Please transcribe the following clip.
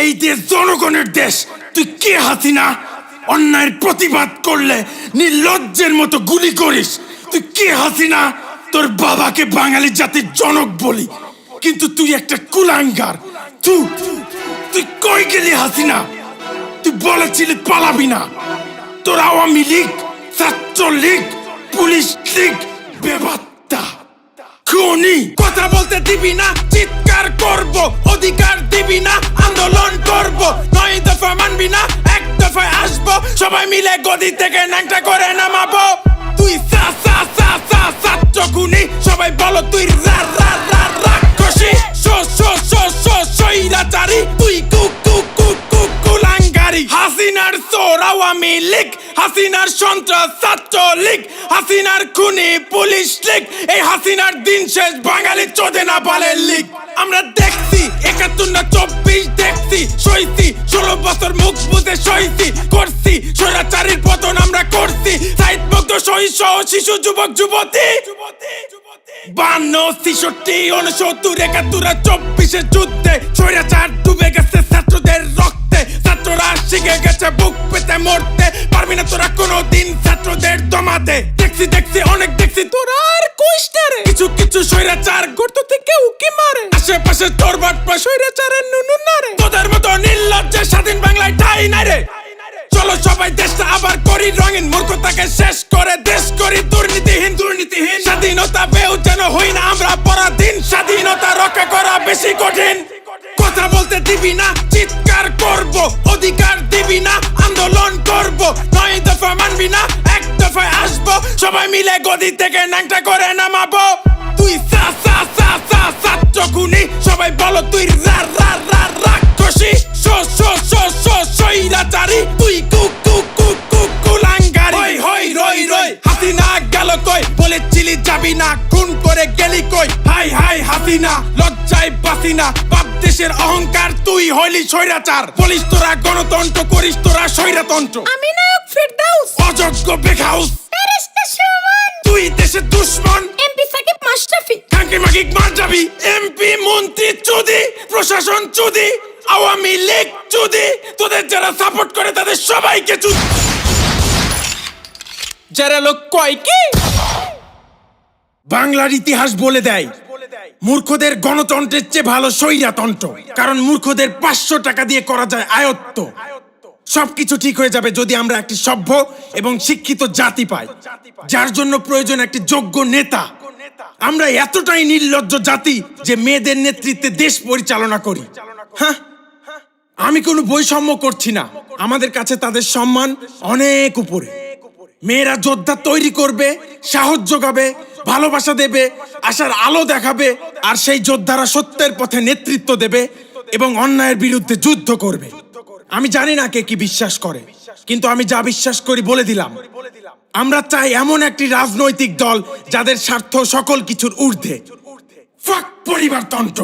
এই দেশ জনগণের দেশ। তুই কে হাসিনা? অন্যায়ের প্রতিবাদ করলে নির্লজ্জের মতো গুলি করিস। তুই কে হাসিনা? তোর বাবাকে বাঙালি জাতির জনক বলি, কিন্তু তুই একটা কুলাঙ্গার। তুই কই গেলি হাসিনা? তুই বলেছিলি পালাবি না। তোর আওয়ামী লীগ, ছাত্রলীগ, পুলিশ লীগ বেবাত্তা খুনি। কথা বলতে দিবি না, চিৎকার করব। অধিকার দিবি না, আন্দোলন করব। 9 দফা মানবি না, 1 দফায় আসবো। সবাই মিলে গদি থেকে ন্যাংটা করে নামাবো। তুই ছাত্র খুনি, সবাই বলো তুই রাক্ষসী। স্বৈরাচারী, তুই কুলাঙ্গারি। হাসিনার চোর আওয়ামী লীগ, হাসিনার সন্ত্রাস ছাত্রলীগ, হাসিনার খুনি পুলিশ লীগ। এই হাসিনার দিন শেষ বাঙালি চোদে না বালের লীগ। আমরা দেখছি 71 না 24 দেখছি, সইছি 16 বছর মুখ বুঝে সইছি, করছি স্বৈরাচারীর পতন আমরা করছি। সাইদ মুগ্ধ সহিংস শিশু যুবক যুবতী 52, 63, 69, 71, 24 যুদ্ধে স্বৈরাচার ডুবে গেছে ছাত্রদের রক্তে। ছাত্ররা শিখে গেছে বুক পেতে মরতে। পারবি না তোরা কোনোদিন ছাত্রদের দমাতে। দেখছি অনেক দেখছি, তোরা আর কইস না রে। কিছু স্বৈরাচার গর্ত থেকে উকি মারে। আশেপাশে তোর বাটপা স্বৈরাচারের নুনু না রে। তোদের মতো নির্লজ্জে স্বাধীন বাংলায় ঠাই নাই রে। চলো সবাই দেশটা আবার করি রঙিন, মূর্খতাকে শেষ করে দেশ করি দুর্নীতিহীন। স্বাধীনতা পেও যেন হই না আমরা পরাধীন। স্বাধীনতা রক্ষা করা বেশি কঠিন। কথা বলতে দিবি না, চিৎকার করব। অধিকার দিবি না, আন্দোলন করব। 9 দফা মানবি না, 1 দফায় আসবো। সবাই মিলে গদি থেকে ন্যাংটা করে নামাবো। তুই ছাত্র খুনি, সবাই বলো তুই রাক্ষসী। স্বৈরাচারী, তুই কুলাঙ্গারি। রই হাসিনা গেল কই? বলেছিলি যাবি না, খুন করে গেলি কই? হাই হাসিনা, লজ্জায় বাসি না। বাপ দেশের অহংকার, তুই হইলি স্বৈরাচার। বলিস তোরা গণতন্ত্র, করিস তোরা স্বৈরতন্ত্র। আমি নায়ক ফেরদাউস, অযোগ্য বেখাউস, ফেরেশতা সুমন। তুই দেশের দুশ্মন। এমপি সাকিব মাশরাফি, কাঙ্কি মাকিক মার যাবি। এমপি মন্ত্রী চুদি, প্রশাসন চুদি, আওয়ামী লীগ চুদি। তোদের যারা সাপোর্ট করে তাদের সবাইকে চুদি। যারা লোক কয় কি? বাংলার ইতিহাস বলে দেয় মূর্খদের গণতন্ত্রের চেয়ে ভালো স্বৈরতন্ত্র। কারণ মূর্খদের 500 টাকা দিয়ে করা যায় আয়ত্ত। সবকিছু ঠিক হয়ে যাবে যদি আমরা একটি সভ্য এবং শিক্ষিত জাতি পাই, যার জন্য প্রয়োজন একটি যোগ্য নেতা। আমরা এতটাই নির্লজ্জ জাতি যে মেয়েদের নেতৃত্বে দেশ পরিচালনা করি। হ্যাঁ, আমি কোনো বৈষম্য করছি না। আমাদের কাছে তাদের সম্মান অনেক উপরে। মেয়েরা যোদ্ধা তৈরি করবে, সাহস যোগাবে, ভালোবাসা দেবে, আশার আলো দেখাবে। আর সেই যোদ্ধারা সত্যের পথে নেতৃত্ব দেবে এবং অন্যায়ের বিরুদ্ধে যুদ্ধ করবে। আমি জানি না কে কি বিশ্বাস করে, কিন্তু আমি যা বিশ্বাস করি বলে দিলাম। আমরা চাই এমন একটি রাজনৈতিক দল যাদের স্বার্থ সকল কিছুর ঊর্ধ্বে। ফাক পরিবারতন্ত্র।